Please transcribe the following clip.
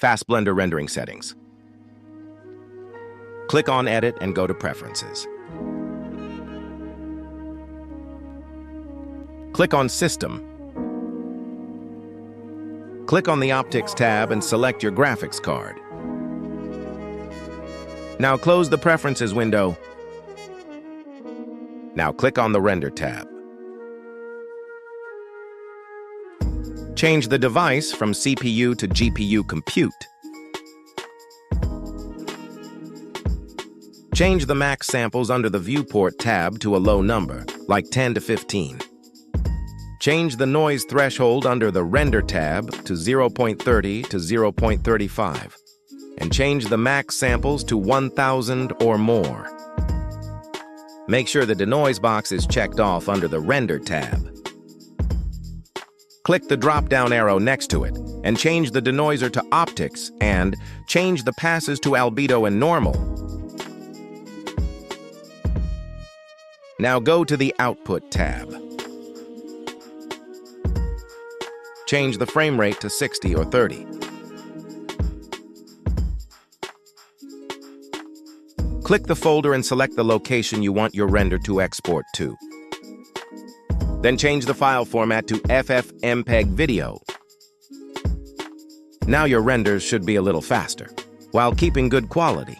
Fast Blender rendering settings. Click on Edit and go to Preferences. Click on System. Click on the Optics tab and select your graphics card. Now close the Preferences window. Now click on the Render tab. Change the device from CPU to GPU compute. Change the max samples under the Viewport tab to a low number, like 10 to 15. Change the noise threshold under the Render tab to 0.30 to 0.35, and change the max samples to 1,000 or more. Make sure the denoise box is checked off under the Render tab. Click the drop-down arrow next to it and change the denoiser to Optics and change the passes to Albedo and Normal. Now go to the Output tab. Change the frame rate to 60 or 30. Click the folder and select the location you want your render to export to. Then change the file format to FFmpeg video. Now your renders should be a little faster, while keeping good quality.